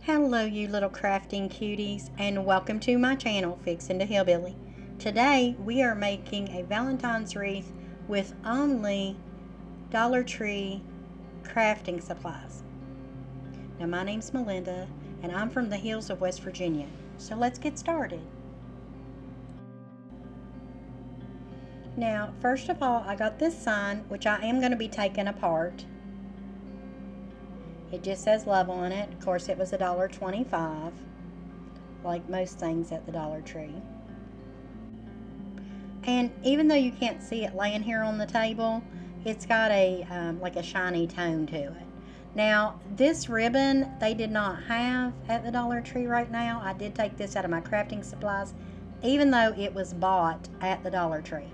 Hello you little crafting cuties, and welcome to my channel, Fixin' to Hillbilly. Today we are making a Valentine's wreath with only Dollar Tree crafting supplies. Now my name's Melinda and I'm from the hills of West Virginia, so let's get started. Now first of all, I got this sign which I am going to be taking apart. It just says love on it. Of course, it was $1.25, like most things at the Dollar Tree. And even though you can't see it laying here on the table, it's got a like a shiny tone to it. Now, this ribbon they did not have at the Dollar Tree right now. I did take this out of my crafting supplies, even though it was bought at the Dollar Tree.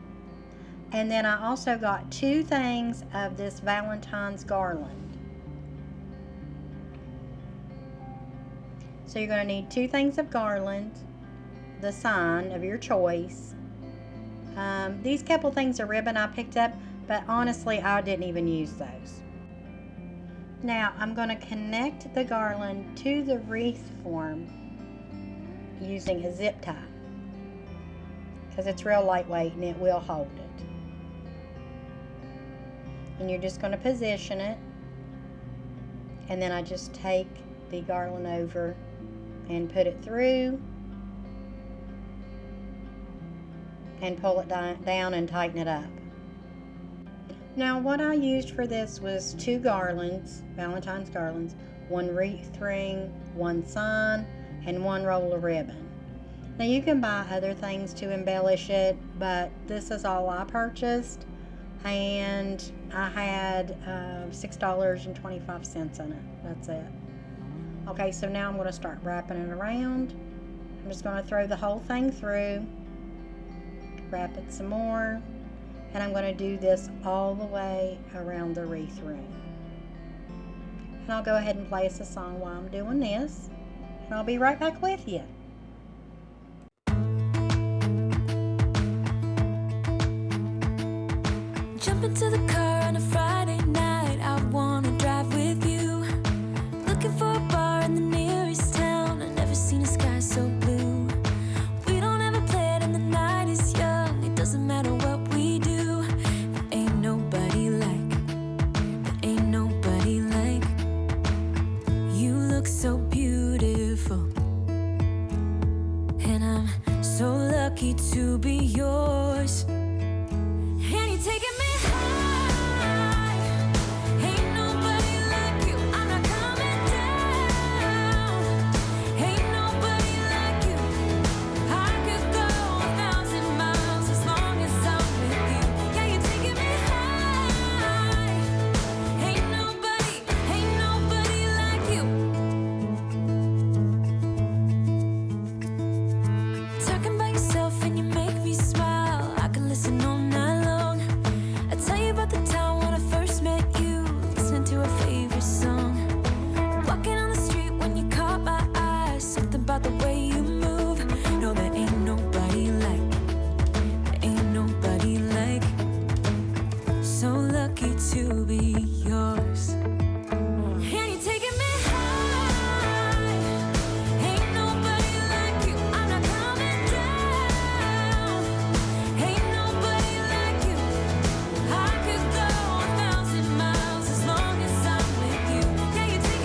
And then I also got 2 things of this Valentine's garland. So you're going to need 2 things of garland, the sign of your choice. These couple things of ribbon I picked up, but honestly I didn't even use those. Now I'm going to connect the garland to the wreath form using a zip tie, because it's real lightweight and it will hold it. And you're just going to position it, and then I just take the garland over and put it through and pull it down and tighten it up. Now what I used for this was 2 garlands, Valentine's garlands, 1 wreath ring, 1 sign, and 1 roll of ribbon. Now you can buy other things to embellish it, but this is all I purchased, and I had $6.25 in it. That's it. Okay, so now I'm going to start wrapping it around. I'm just going to throw the whole thing through, wrap it some more, and I'm going to do this all the way around the wreath ring. And I'll go ahead and play us a song while I'm doing this, and I'll be right back with you. Jump into the car on a Friday night, I want to drive with you. Looking for a bar in the nearest town, I've never seen a sky so blue. We don't ever play it and the night is young, it doesn't matter what we do. There ain't nobody like you. Look so beautiful, and I'm so lucky to be yours. And you're taking me to be yours. And you're taking me high. Ain't nobody like you. I'm not coming down. Ain't nobody like you. I could go 1,000 miles as long as I'm with you. Yeah, you're taking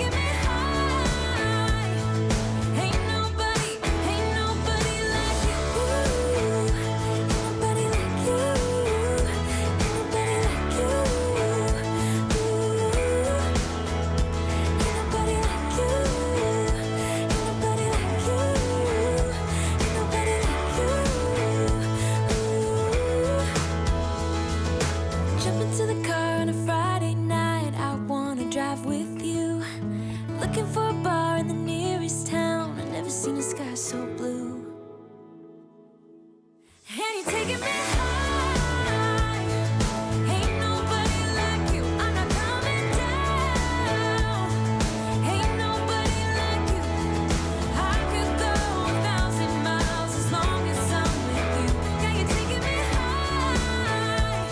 me high. Ain't nobody like you. Ain't nobody like you. Ain't nobody like you. Looking for a bar in the nearest town, I've never seen a sky so blue. And you're taking me high. Ain't nobody like you. I'm not coming down. Ain't nobody like you. I could go 1,000 miles as long as I'm with you. Yeah, you're taking me high.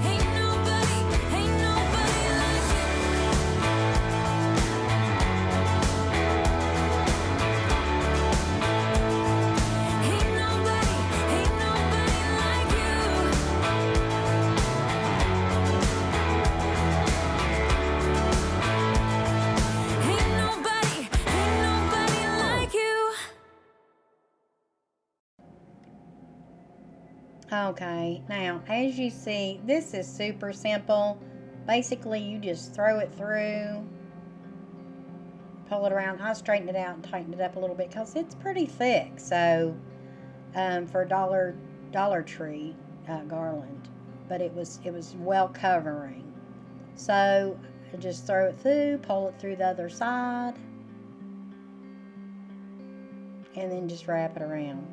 Ain't nobody like you. Okay, now as you see, this is super simple. Basically, you just throw it through, pull it around. I straightened it out and tightened it up a little bit because it's pretty thick. So for a Dollar Tree garland, but it was well covering. So just throw it through, pull it through the other side, and then just wrap it around.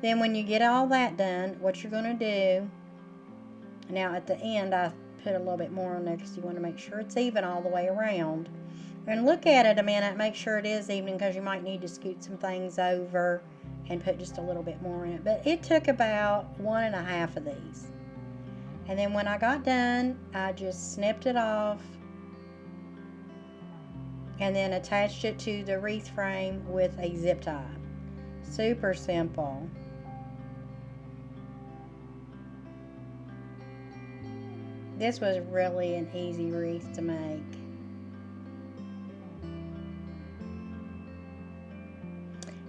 Then when you get all that done, what you're going to do, now at the end I put a little bit more on there because you want to make sure it's even all the way around. And look at it a minute, make sure it is even, because you might need to scoot some things over and put just a little bit more in it. But it took about 1.5 of these. And then when I got done, I just snipped it off and then attached it to the wreath frame with a zip tie. Super simple. This was really an easy wreath to make.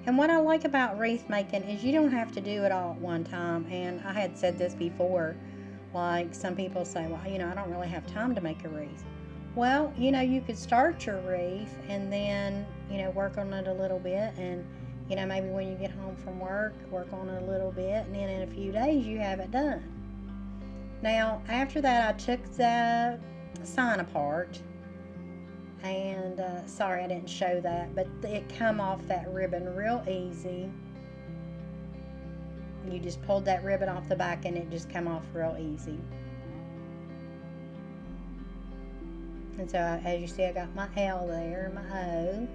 And what I like about wreath making is you don't have to do it all at one time. And I had said this before, like some people say, well, I don't really have time to make a wreath. Well, you could start your wreath and then, work on it a little bit. And, maybe when you get home from work on it a little bit. And then in a few days, you have it done. Now, after that, I took the sign apart. And sorry I didn't show that, but it come off that ribbon real easy. You just pulled that ribbon off the back and it just come off real easy. And so as you see, I got my L there, my O.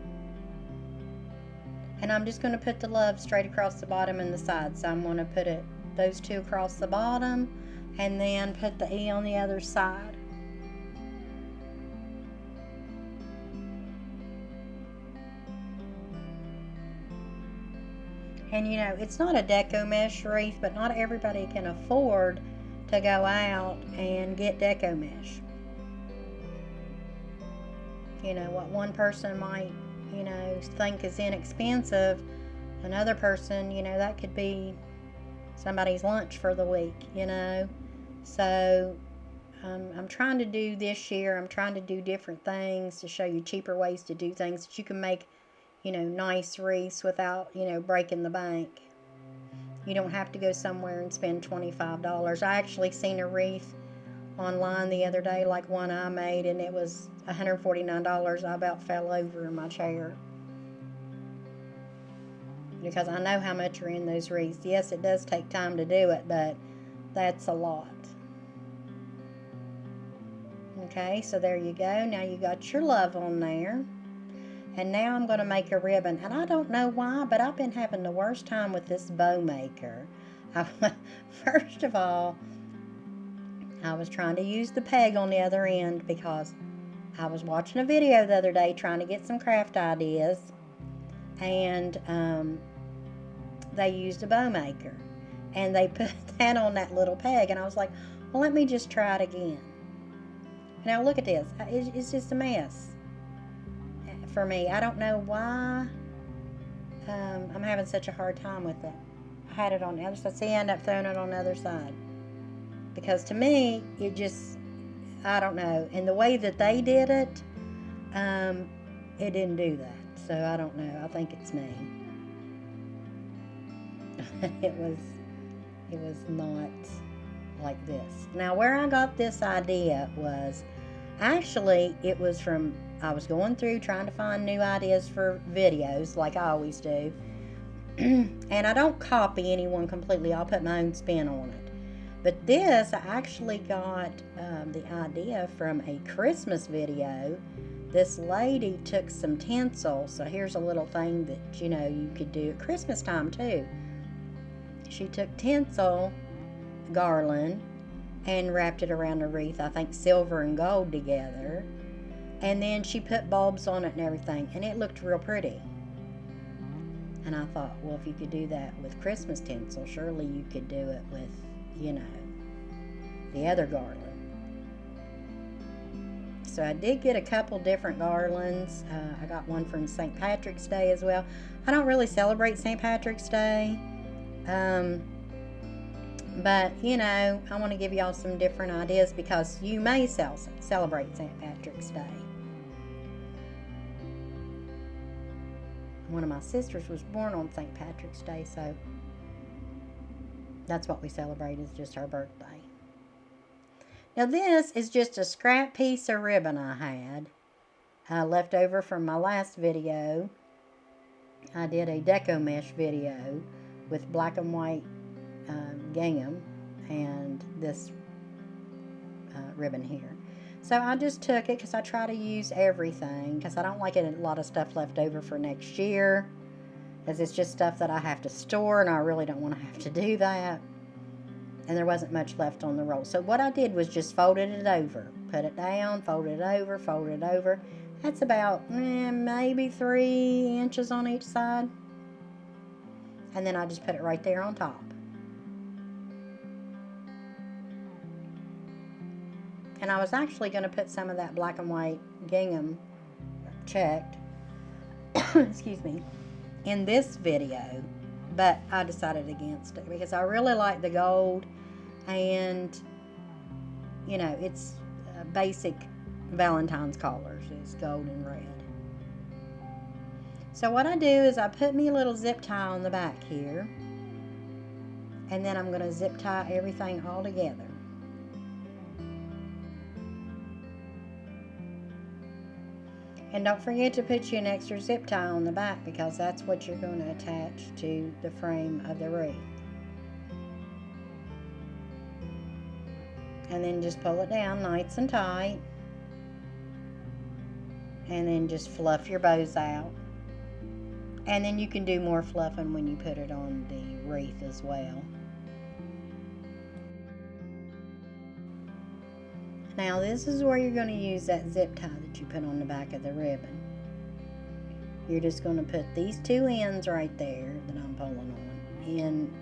And I'm just going to put the love straight across the bottom and the side. So I'm going to put those two across the bottom and then put the E on the other side. And it's not a deco mesh wreath, but not everybody can afford to go out and get deco mesh. What one person might, think is inexpensive, another person, that could be somebody's lunch for the week, So I'm trying to do this year, I'm trying to do different things to show you cheaper ways to do things that you can make nice wreaths without, breaking the bank. You don't have to go somewhere and spend $25. I actually seen a wreath online the other day, like one I made, and it was $149. I about fell over in my chair. Because I know how much are in those wreaths. Yes, it does take time to do it, but that's a lot. Okay, so there you go. Now you got your love on there. And now I'm going to make a ribbon. And I don't know why, but I've been having the worst time with this bow maker. First of all, I was trying to use the peg on the other end because I was watching a video the other day trying to get some craft ideas. And they used a bow maker. And they put that on that little peg. And I was like, well, let me just try it again. Now look at this. It's just a mess. For me, I don't know why I'm having such a hard time with it. I had it on the other side. See, I ended up throwing it on the other side. Because to me, it just, I don't know. And the way that they did it, it didn't do that. So I don't know. I think it's me. It was not like this. Now, where I got this idea was, actually, it was from, I was going through trying to find new ideas for videos, like I always do. And I don't copy anyone completely. I'll put my own spin on it. But this, I actually got the idea from a Christmas video. This lady took some tinsel. So here's a little thing that, you could do at Christmas time too. She took tinsel garland and wrapped it around a wreath, I think silver and gold together. And then she put bulbs on it and everything, and it looked real pretty. And I thought, well, if you could do that with Christmas tinsel, surely you could do it with, the other garland. So I did get a couple different garlands. I got one from St. Patrick's Day as well. I don't really celebrate St. Patrick's Day. But, you know, I want to give y'all some different ideas because you may celebrate St. Patrick's Day. One of my sisters was born on St. Patrick's Day, so that's what we celebrate, is just her birthday. Now this is just a scrap piece of ribbon I had left over from my last video. I did a deco mesh video with black and white gingham and this ribbon here. So I just took it because I try to use everything because I don't like a lot of stuff left over for next year, as it's just stuff that I have to store and I really don't want to have to do that. And there wasn't much left on the roll. So what I did was just folded it over. Put it down, folded it over, folded it over. That's about maybe 3 inches on each side. And then I just put it right there on top. And I was actually going to put some of that black and white gingham checked, excuse me, in this video. But I decided against it because I really like the gold. And, you know, it's basic Valentine's colors is gold and red. So what I do is I put me a little zip tie on the back here. And then I'm going to zip tie everything all together. And don't forget to put you an extra zip tie on the back because that's what you're going to attach to the frame of the wreath. And then just pull it down nice and tight. And then just fluff your bows out. And then you can do more fluffing when you put it on the wreath as well. Now this is where you're going to use that zip tie that you put on the back of the ribbon. You're just going to put these 2 ends right there that I'm pulling on in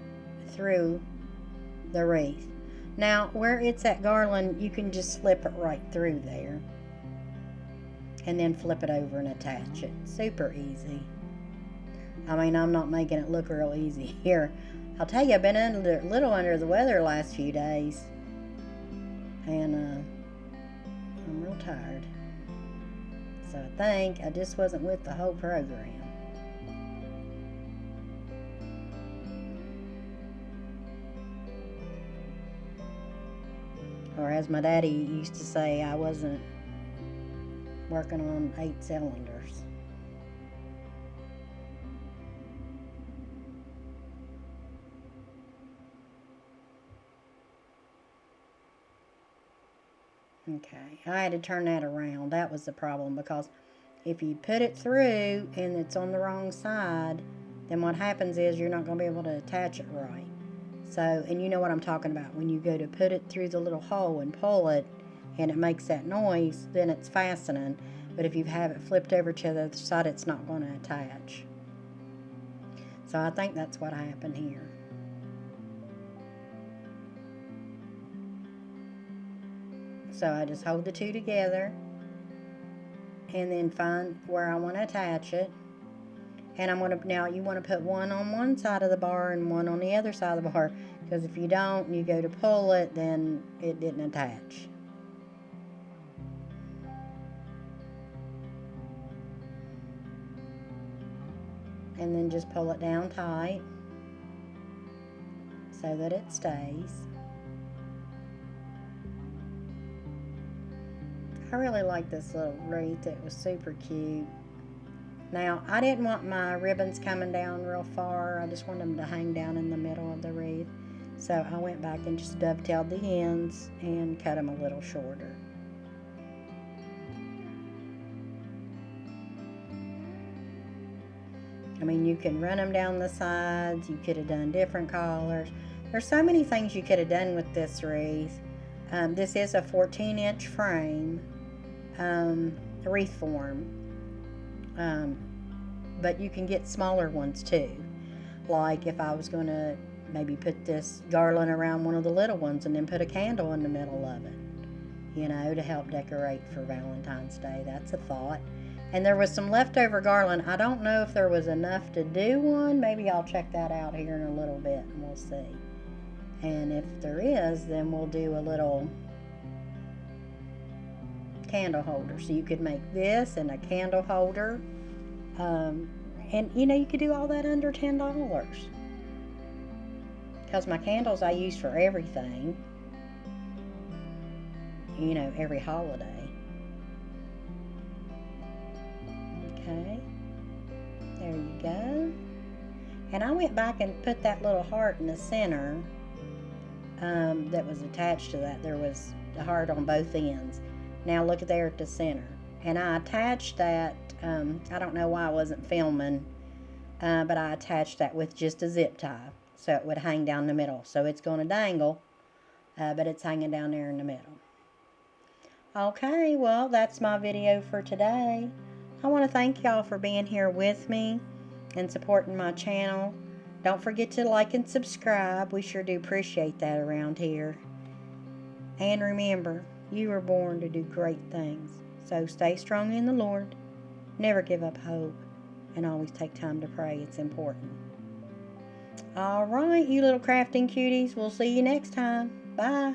through the wreath. Now where it's at garland, you can just slip it right through there and then flip it over and attach it. Super easy. I mean, I'm not making it look real easy here. I'll tell you, I've been a little under the weather the last few days. And I'm real tired. So I think I just wasn't with the whole program. Or as my daddy used to say, I wasn't working on 8 cylinders. Okay, I had to turn that around. That was the problem, because if you put it through and it's on the wrong side, then what happens is you're not going to be able to attach it right. So, and you know what I'm talking about. When you go to put it through the little hole and pull it, and it makes that noise, then it's fastening. But if you have it flipped over to the other side, it's not going to attach. So I think that's what happened here. So I just hold the 2 together and then find where I want to attach it. And I'm going to, now you want to put one on one side of the bar and one on the other side of the bar, because if you don't and you go to pull it, then it didn't attach. And then just pull it down tight so that it stays. I really like this little wreath. It was super cute. Now, I didn't want my ribbons coming down real far. I just wanted them to hang down in the middle of the wreath. So I went back and just dovetailed the ends and cut them a little shorter. I mean, you can run them down the sides. You could have done different colors. There's so many things you could have done with this wreath. This is a 14-inch frame, wreath form. But you can get smaller ones too. Like if I was going to maybe put this garland around one of the little ones and then put a candle in the middle of it, you know, to help decorate for Valentine's Day. That's a thought. And there was some leftover garland. I don't know if there was enough to do one. Maybe I'll check that out here in a little bit and we'll see. And if there is, then we'll do a little candle holder. So you could make this and a candle holder. And you know, you could do all that under $10. Because my candles I use for everything. You know, every holiday. Okay. There you go. And I went back and put that little heart in the center that was attached to that. There was a heart on both ends. Now look there at the center. And I attached that, I don't know why I wasn't filming, but I attached that with just a zip tie. So it would hang down the middle. So it's going to dangle, but it's hanging down there in the middle. Okay, well, that's my video for today. I want to thank y'all for being here with me and supporting my channel. Don't forget to like and subscribe. We sure do appreciate that around here. And remember, you were born to do great things. So stay strong in the Lord. Never give up hope. And always take time to pray. It's important. All right, you little crafting cuties. We'll see you next time. Bye.